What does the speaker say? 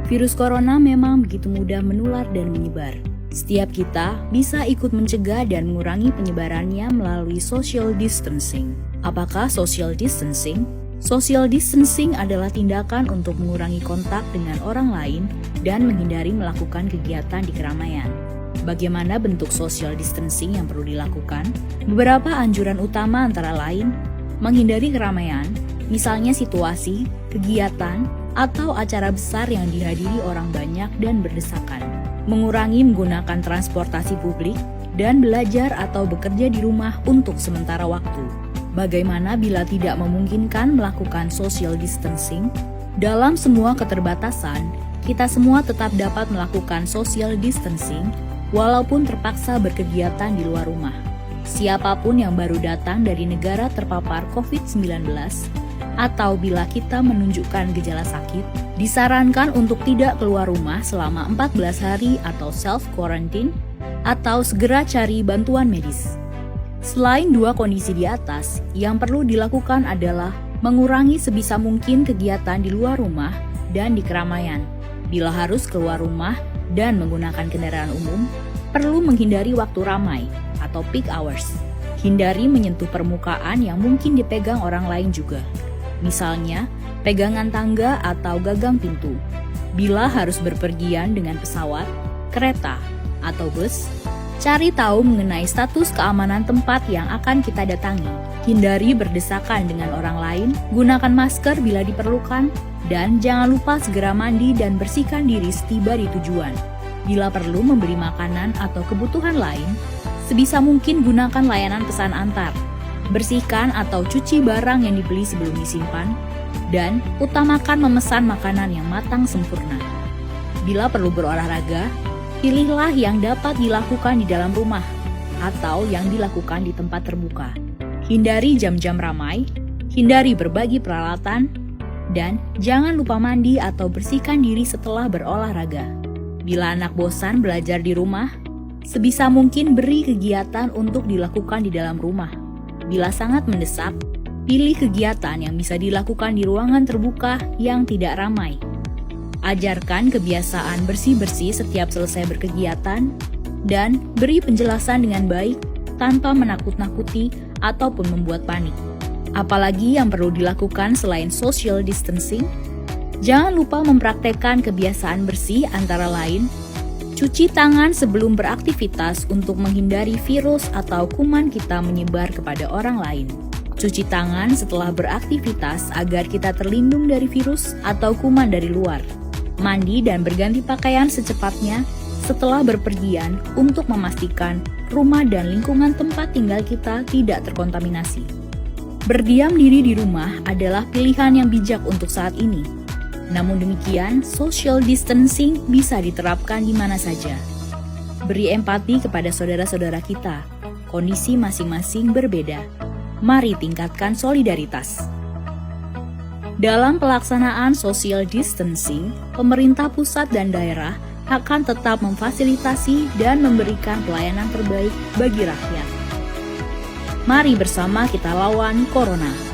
Virus corona memang begitu mudah menular dan menyebar. Setiap kita bisa ikut mencegah dan mengurangi penyebarannya melalui social distancing. Apakah social distancing? Social distancing adalah tindakan untuk mengurangi kontak dengan orang lain dan menghindari melakukan kegiatan di keramaian. Bagaimana bentuk social distancing yang perlu dilakukan? Beberapa anjuran utama antara lain, menghindari keramaian, misalnya situasi, kegiatan, atau acara besar yang dihadiri orang banyak dan berdesakan. Mengurangi menggunakan transportasi publik dan belajar atau bekerja di rumah untuk sementara waktu. Bagaimana bila tidak memungkinkan melakukan social distancing? Dalam semua keterbatasan, kita semua tetap dapat melakukan social distancing walaupun terpaksa berkegiatan di luar rumah. Siapapun yang baru datang dari negara terpapar COVID-19 atau bila kita menunjukkan gejala sakit, disarankan untuk tidak keluar rumah selama 14 hari atau self-quarantine atau segera cari bantuan medis. Selain dua kondisi di atas, yang perlu dilakukan adalah mengurangi sebisa mungkin kegiatan di luar rumah dan di keramaian. Bila harus keluar rumah dan menggunakan kendaraan umum, perlu menghindari waktu ramai atau peak hours. Hindari menyentuh permukaan yang mungkin dipegang orang lain juga. Misalnya, pegangan tangga atau gagang pintu. Bila harus berpergian dengan pesawat, kereta, atau bus, cari tahu mengenai status keamanan tempat yang akan kita datangi. Hindari berdesakan dengan orang lain, gunakan masker bila diperlukan, dan jangan lupa segera mandi dan bersihkan diri setiba di tujuan. Bila perlu membeli makanan atau kebutuhan lain, sebisa mungkin gunakan layanan pesan antar. Bersihkan atau cuci barang yang dibeli sebelum disimpan, dan utamakan memesan makanan yang matang sempurna. Bila perlu berolahraga, pilihlah yang dapat dilakukan di dalam rumah atau yang dilakukan di tempat terbuka. Hindari jam-jam ramai, hindari berbagi peralatan, dan jangan lupa mandi atau bersihkan diri setelah berolahraga. Bila anak bosan belajar di rumah, sebisa mungkin beri kegiatan untuk dilakukan di dalam rumah. Bila sangat mendesak, pilih kegiatan yang bisa dilakukan di ruangan terbuka yang tidak ramai. Ajarkan kebiasaan bersih-bersih setiap selesai berkegiatan, dan beri penjelasan dengan baik tanpa menakut-nakuti ataupun membuat panik. Apalagi yang perlu dilakukan selain social distancing? Jangan lupa mempraktekkan kebiasaan bersih antara lain, cuci tangan sebelum beraktivitas untuk menghindari virus atau kuman kita menyebar kepada orang lain. Cuci tangan setelah beraktivitas agar kita terlindung dari virus atau kuman dari luar. Mandi dan berganti pakaian secepatnya setelah berpergian untuk memastikan rumah dan lingkungan tempat tinggal kita tidak terkontaminasi. Berdiam diri di rumah adalah pilihan yang bijak untuk saat ini. Namun demikian, social distancing bisa diterapkan di mana saja. Beri empati kepada saudara-saudara kita. Kondisi masing-masing berbeda. Mari tingkatkan solidaritas. Dalam pelaksanaan social distancing, pemerintah pusat dan daerah akan tetap memfasilitasi dan memberikan pelayanan terbaik bagi rakyat. Mari bersama kita lawan corona.